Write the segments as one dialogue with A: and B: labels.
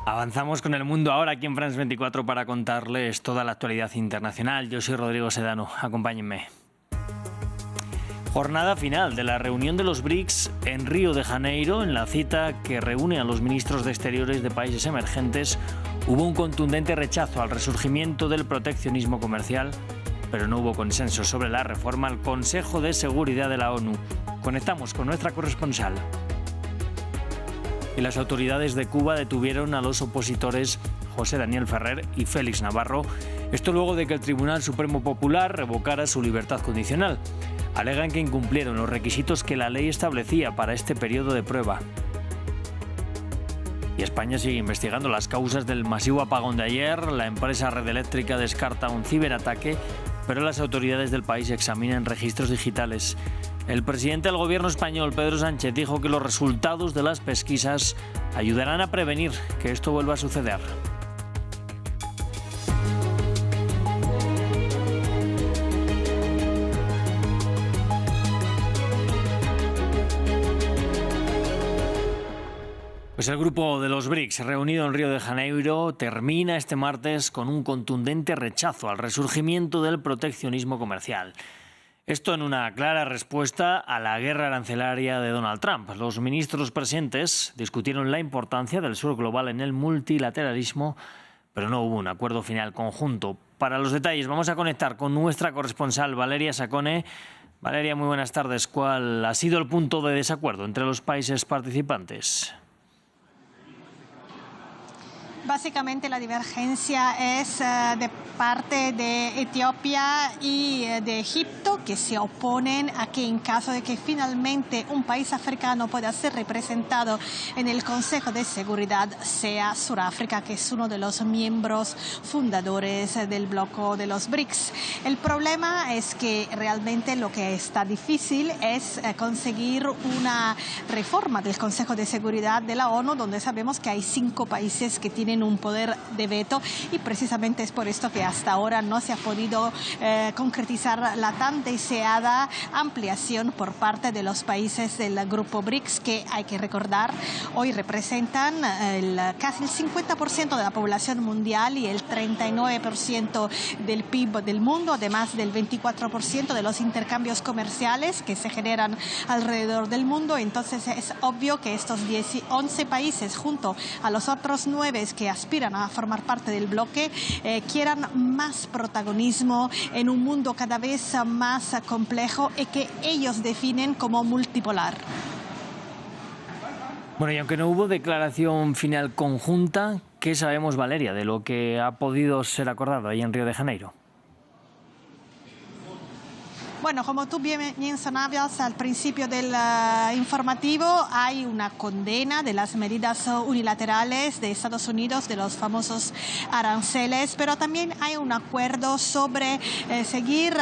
A: Avanzamos con el mundo ahora aquí en France 24 para contarles toda la actualidad internacional. Yo soy Rodrigo Sedano, acompáñenme. Jornada final de la reunión de los BRICS en Río de Janeiro. En la cita que reúne a los ministros de Exteriores de países emergentes, hubo un contundente rechazo al resurgimiento del proteccionismo comercial, pero no hubo consenso sobre la reforma al Consejo de Seguridad de la ONU. Conectamos con nuestra corresponsal. Y las autoridades de Cuba detuvieron a los opositores José Daniel Ferrer y Félix Navarro. Esto luego de que el Tribunal Supremo Popular revocara su libertad condicional. Alegan que incumplieron los requisitos que la ley establecía para este periodo de prueba. Y España sigue investigando las causas del masivo apagón de ayer. La empresa Red Eléctrica descarta un ciberataque, pero las autoridades del país examinan registros digitales. El presidente del gobierno español, Pedro Sánchez, dijo que los resultados de las pesquisas ayudarán a prevenir que esto vuelva a suceder. Pues el grupo de los BRICS, reunido en Río de Janeiro, termina este martes con un contundente rechazo al resurgimiento del proteccionismo comercial. Esto en una clara respuesta a la guerra arancelaria de Donald Trump. Los ministros presentes discutieron la importancia del sur global en el multilateralismo, pero no hubo un acuerdo final conjunto. Para los detalles vamos a conectar con nuestra corresponsal Valeria Sacone. Valeria, muy buenas tardes. ¿Cuál ha sido el punto de desacuerdo entre los países participantes?
B: Básicamente la divergencia es de parte de Etiopía y de Egipto, que se oponen a que en caso de que finalmente un país africano pueda ser representado en el Consejo de Seguridad, sea Sudáfrica, que es uno de los miembros fundadores del bloque de los BRICS. El problema es que realmente lo que está difícil es conseguir una reforma del Consejo de Seguridad de la ONU, donde sabemos que hay 5 países que tienen un poder de veto, y precisamente es por esto que hasta ahora no se ha podido concretizar la tan deseada ampliación por parte de los países del grupo BRICS, que hay que recordar hoy representan casi el 50% de la población mundial y el 39% del PIB del mundo, además del 24% de los intercambios comerciales que se generan alrededor del mundo. Entonces es obvio que estos 11 países, junto a los otros 9 que aspiran a formar parte del bloque, quieran más protagonismo en un mundo cada vez más complejo y que ellos definen como multipolar.
A: Bueno, y aunque no hubo declaración final conjunta, ¿qué sabemos, Valeria, de lo que ha podido ser acordado ahí en Río de Janeiro?
B: Bueno, como tú bien mencionabas al principio del informativo, hay una condena de las medidas unilaterales de Estados Unidos, de los famosos aranceles, pero también hay un acuerdo sobre seguir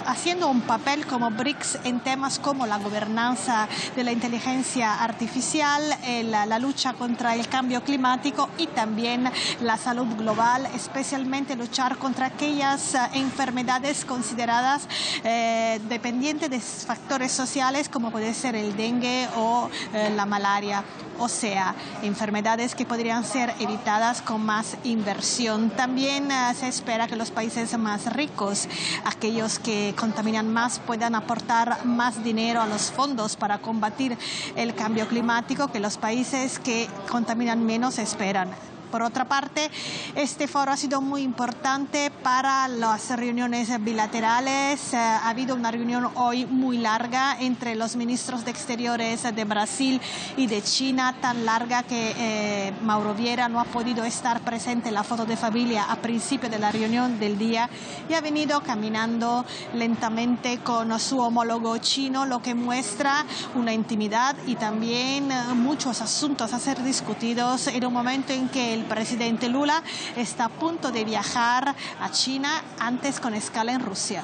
B: haciendo un papel como BRICS en temas como la gobernanza de la inteligencia artificial, la lucha contra el cambio climático y también la salud global, especialmente luchar contra aquellas enfermedades consideradas dependiente de factores sociales, como puede ser el dengue o la malaria, o sea, enfermedades que podrían ser evitadas con más inversión. También se espera que los países más ricos, aquellos que contaminan más, puedan aportar más dinero a los fondos para combatir el cambio climático que los países que contaminan menos esperan. Por otra parte, este foro ha sido muy importante para las reuniones bilaterales. Ha habido una reunión hoy muy larga entre los ministros de Exteriores de Brasil y de China, tan larga que Mauro Vieira no ha podido estar presente en la foto de familia a principio de la reunión del día y ha venido caminando lentamente con su homólogo chino, lo que muestra una intimidad y también muchos asuntos a ser discutidos en un momento en que el presidente Lula está a punto de viajar a China, antes con escala en Rusia.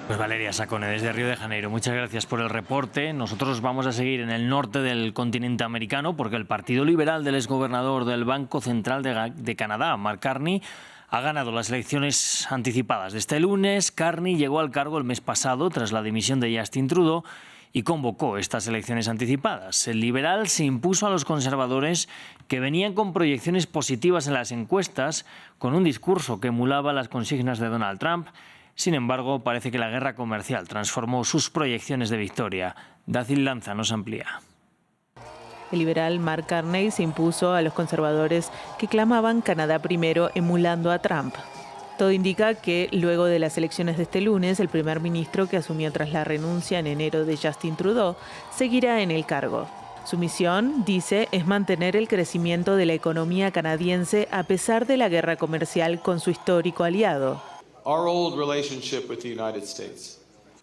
A: Pues Valeria Sacone, desde Río de Janeiro, muchas gracias por el reporte. Nosotros vamos a seguir en el norte del continente americano porque el Partido Liberal del exgobernador del Banco Central de Canadá, Mark Carney, ha ganado las elecciones anticipadas de este lunes. Carney llegó al cargo el mes pasado tras la dimisión de Justin Trudeau y convocó estas elecciones anticipadas. El liberal se impuso a los conservadores, que venían con proyecciones positivas en las encuestas, con un discurso que emulaba las consignas de Donald Trump. Sin embargo, parece que la guerra comercial transformó sus proyecciones de victoria. Dacil Lanza nos amplía.
C: El liberal Mark Carney se impuso a los conservadores que clamaban Canadá primero, emulando a Trump. Todo indica que luego de las elecciones de este lunes, el primer ministro, que asumió tras la renuncia en enero de Justin Trudeau, seguirá en el cargo. Su misión, dice, es mantener el crecimiento de la economía canadiense a pesar de la guerra comercial con su histórico aliado.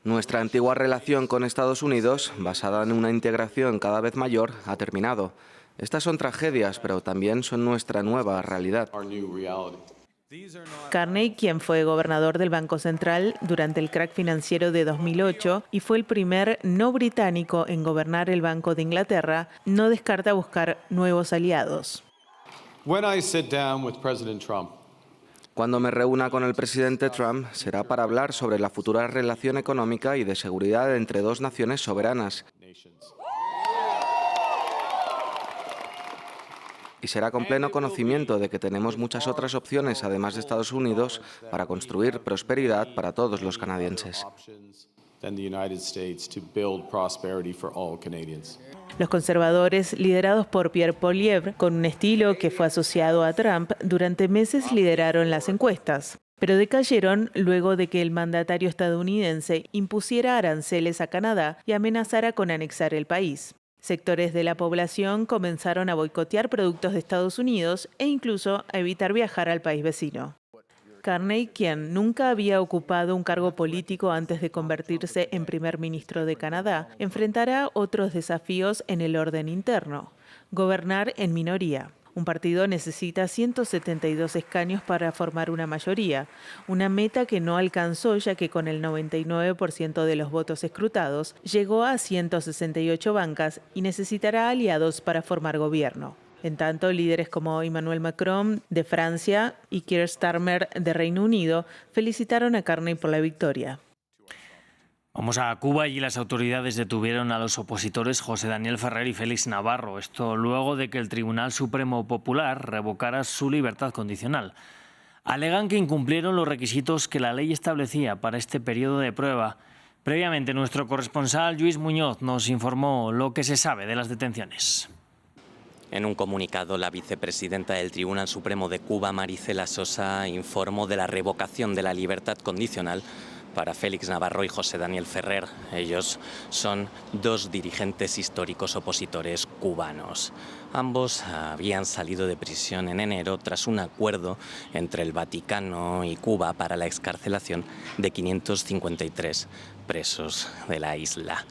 D: Nuestra antigua relación con Estados Unidos, basada en una integración cada vez mayor, ha terminado. Estas son tragedias, pero también son nuestra nueva realidad.
C: Carney, quien fue gobernador del Banco Central durante el crack financiero de 2008 y fue el primer no británico en gobernar el Banco de Inglaterra, no descarta buscar nuevos aliados.
D: Cuando me reúna con el presidente Trump, será para hablar sobre la futura relación económica y de seguridad entre dos naciones soberanas. Y será con pleno conocimiento de que tenemos muchas otras opciones, además de Estados Unidos, para construir prosperidad para todos los canadienses.
C: Los conservadores, liderados por Pierre Poilievre, con un estilo que fue asociado a Trump, durante meses lideraron las encuestas, pero decayeron luego de que el mandatario estadounidense impusiera aranceles a Canadá y amenazara con anexar el país. Sectores de la población comenzaron a boicotear productos de Estados Unidos e incluso a evitar viajar al país vecino. Carney, quien nunca había ocupado un cargo político antes de convertirse en primer ministro de Canadá, enfrentará otros desafíos en el orden interno: gobernar en minoría. Un partido necesita 172 escaños para formar una mayoría, una meta que no alcanzó, ya que con el 99% de los votos escrutados llegó a 168 bancas y necesitará aliados para formar gobierno. En tanto, líderes como Emmanuel Macron de Francia y Keir Starmer de Reino Unido felicitaron a Carney por la victoria.
A: Vamos a Cuba. y las autoridades detuvieron a los opositores José Daniel Ferrer y Félix Navarro. Esto luego de que el Tribunal Supremo Popular revocara su libertad condicional. Alegan que incumplieron los requisitos que la ley establecía para este periodo de prueba. Previamente, nuestro corresponsal Lluís Muñoz nos informó lo que se sabe de las detenciones.
E: En un comunicado, la vicepresidenta del Tribunal Supremo de Cuba, Maricela Sosa, informó de la revocación de la libertad condicional para Félix Navarro y José Daniel Ferrer. Ellos son dos dirigentes históricos opositores cubanos. Ambos habían salido de prisión en enero tras un acuerdo entre el Vaticano y Cuba para la excarcelación de 553 presos de la isla.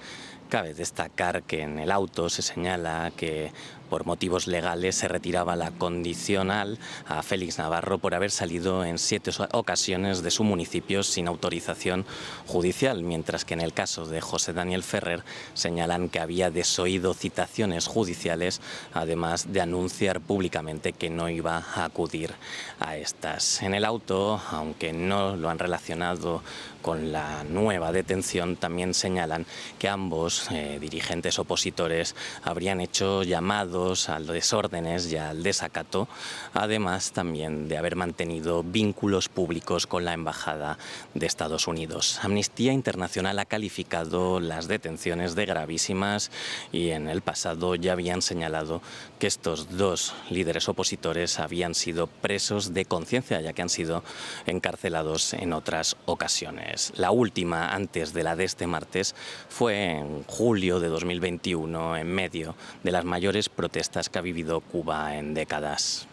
E: Cabe destacar que en el auto se señala que por motivos legales se retiraba la condicional a Félix Navarro por haber salido en 7 ocasiones de su municipio sin autorización judicial, mientras que en el caso de José Daniel Ferrer señalan que había desoído citaciones judiciales, además de anunciar públicamente que no iba a acudir a estas. En el auto, aunque no lo han relacionado con la nueva detención, también señalan que ambos dirigentes opositores habrían hecho llamados a los desórdenes y al desacato, además también de haber mantenido vínculos públicos con la Embajada de Estados Unidos. Amnistía Internacional ha calificado las detenciones de gravísimas y en el pasado ya habían señalado que estos dos líderes opositores habían sido presos de conciencia, ya que han sido encarcelados en otras ocasiones. La última, antes de la de este martes, fue en julio de 2021, en medio de las mayores protestas que ha vivido Cuba en décadas.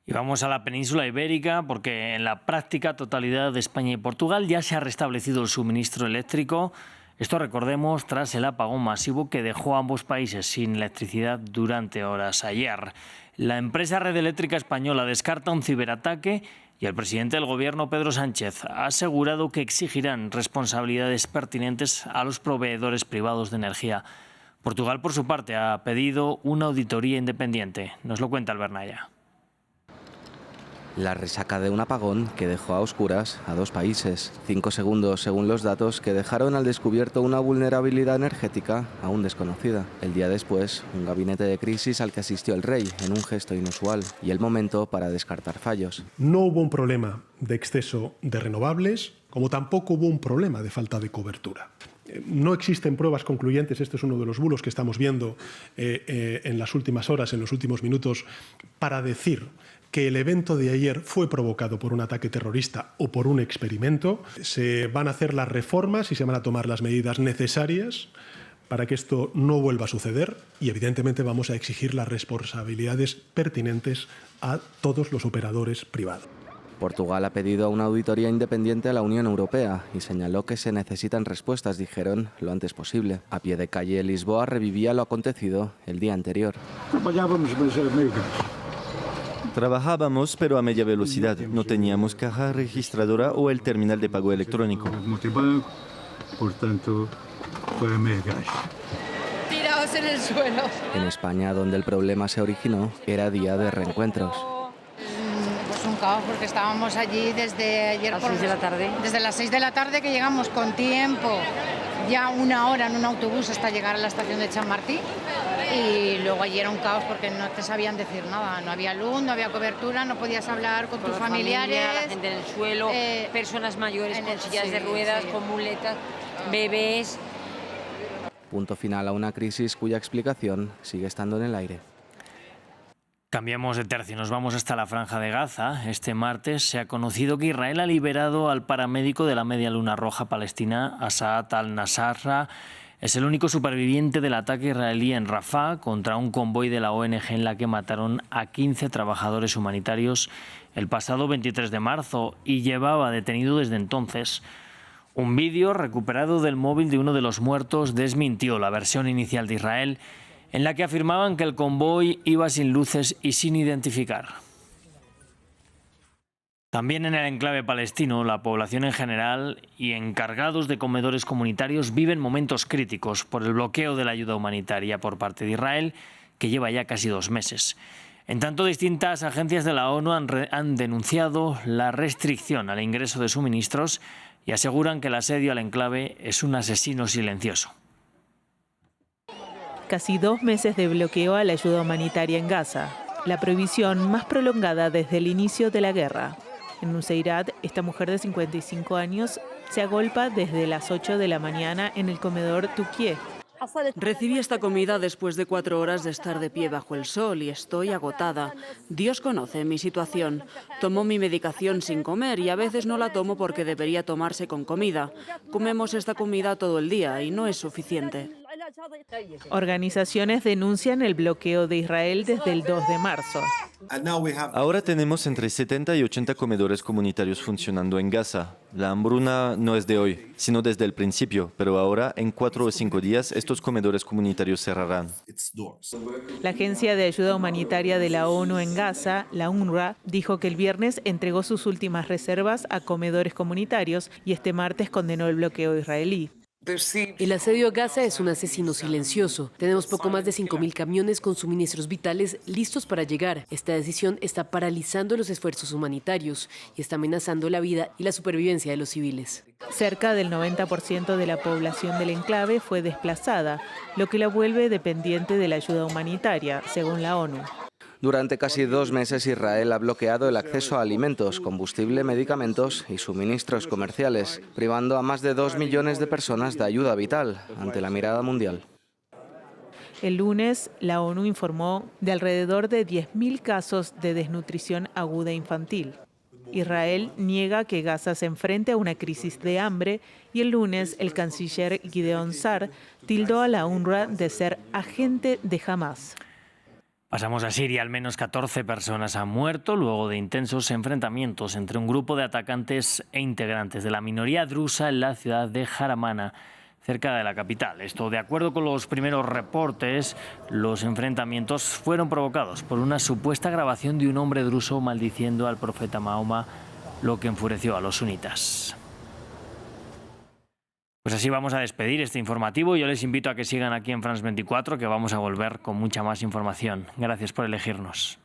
A: Y vamos a la península ibérica, porque en la práctica totalidad de España y Portugal ya se ha restablecido el suministro eléctrico. Esto, recordemos, tras el apagón masivo que dejó a ambos países sin electricidad durante horas ayer. La empresa Red Eléctrica Española descarta un ciberataque y el presidente del Gobierno, Pedro Sánchez, ha asegurado que exigirán responsabilidades pertinentes a los proveedores privados de energía. Portugal, por su parte, ha pedido una auditoría independiente. Nos lo cuenta Albert Naya.
D: La resaca de un apagón que dejó a oscuras a 2 países. 5 segundos según los datos que dejaron al descubierto una vulnerabilidad energética aún desconocida. El día después, un gabinete de crisis al que asistió el rey en un gesto inusual y el momento para descartar fallos.
F: No hubo un problema de exceso de renovables, como tampoco hubo un problema de falta de cobertura. No existen pruebas concluyentes, este es uno de los bulos que estamos viendo en las últimas horas, en los últimos minutos, para decir que el evento de ayer fue provocado por un ataque terrorista o por un experimento. Se van a hacer las reformas y se van a tomar las medidas necesarias para que esto no vuelva a suceder y, evidentemente, vamos a exigir las responsabilidades pertinentes a todos los operadores privados.
D: Portugal ha pedido una auditoría independiente a la Unión Europea y señaló que se necesitan respuestas, dijeron, lo antes posible. A pie de calle, Lisboa revivía lo acontecido el día anterior.
G: Trabajábamos, pero a media velocidad. No teníamos caja registradora o el terminal de pago electrónico.
H: Por tanto, fue gas.
I: Tirados en el suelo.
D: En España, donde el problema se originó, era día de reencuentros.
I: Pues un caos, porque estábamos allí desde ayer
J: a las 6 de la tarde.
I: Desde las 6 de la tarde, que llegamos con tiempo, ya 1 hora en un autobús hasta llegar a la estación de Chamartín. Y luego allí era un caos porque no te sabían decir nada, no había luz, no había cobertura, no podías hablar con tus familiares.
J: La gente en el suelo, personas mayores con sillas de ruedas, con muletas, bebés.
D: Punto final a una crisis cuya explicación sigue estando en el aire.
A: Cambiamos de tercio, nos vamos hasta la Franja de Gaza. Este martes se ha conocido que Israel ha liberado al paramédico de la Media Luna Roja palestina, Asad al-Nasrallah. Es el único superviviente del ataque israelí en Rafah contra un convoy de la ONG en la que mataron a 15 trabajadores humanitarios el pasado 23 de marzo y llevaba detenido desde entonces. Un vídeo recuperado del móvil de uno de los muertos desmintió la versión inicial de Israel, en la que afirmaban que el convoy iba sin luces y sin identificar. También en el enclave palestino, la población en general y encargados de comedores comunitarios viven momentos críticos por el bloqueo de la ayuda humanitaria por parte de Israel, que lleva ya casi 2 meses. En tanto, distintas agencias de la ONU han denunciado la restricción al ingreso de suministros y aseguran que el asedio al enclave es un asesino silencioso.
C: Casi 2 meses de bloqueo a la ayuda humanitaria en Gaza, la prohibición más prolongada desde el inicio de la guerra. En Nuseirat, esta mujer de 55 años se agolpa desde las 8 de la mañana en el comedor Tukié.
K: Recibí esta comida después de 4 horas de estar de pie bajo el sol y estoy agotada. Dios conoce mi situación. Tomo mi medicación sin comer y a veces no la tomo porque debería tomarse con comida. Comemos esta comida todo el día y no es suficiente.
C: Organizaciones denuncian el bloqueo de Israel desde el 2 de marzo.
G: Ahora tenemos entre 70 y 80 comedores comunitarios funcionando en Gaza. La hambruna no es de hoy, sino desde el principio, pero ahora en 4 o 5 días estos comedores comunitarios cerrarán.
C: La Agencia de Ayuda Humanitaria de la ONU en Gaza, la UNRWA, dijo que el viernes entregó sus últimas reservas a comedores comunitarios y este martes condenó el bloqueo israelí.
L: El asedio a Gaza es un asesino silencioso. Tenemos poco más de 5.000 camiones con suministros vitales listos para llegar. Esta decisión está paralizando los esfuerzos humanitarios y está amenazando la vida y la supervivencia de los civiles.
C: Cerca del 90% de la población del enclave fue desplazada, lo que la vuelve dependiente de la ayuda humanitaria, según la ONU.
D: Durante casi 2 meses Israel ha bloqueado el acceso a alimentos, combustible, medicamentos y suministros comerciales, privando a más de 2 millones de personas de ayuda vital ante la mirada mundial.
C: El lunes, la ONU informó de alrededor de 10.000 casos de desnutrición aguda infantil. Israel niega que Gaza se enfrente a una crisis de hambre y el lunes el canciller Gideon Sa'ar tildó a la UNRWA de ser agente de Hamás.
A: Pasamos a Siria. Al menos 14 personas han muerto luego de intensos enfrentamientos entre un grupo de atacantes e integrantes de la minoría drusa en la ciudad de Jaramana, cerca de la capital. Esto, de acuerdo con los primeros reportes, los enfrentamientos fueron provocados por una supuesta grabación de un hombre druso maldiciendo al profeta Mahoma, lo que enfureció a los sunitas. Pues así vamos a despedir este informativo. Yo les invito a que sigan aquí en France 24, que vamos a volver con mucha más información. Gracias por elegirnos.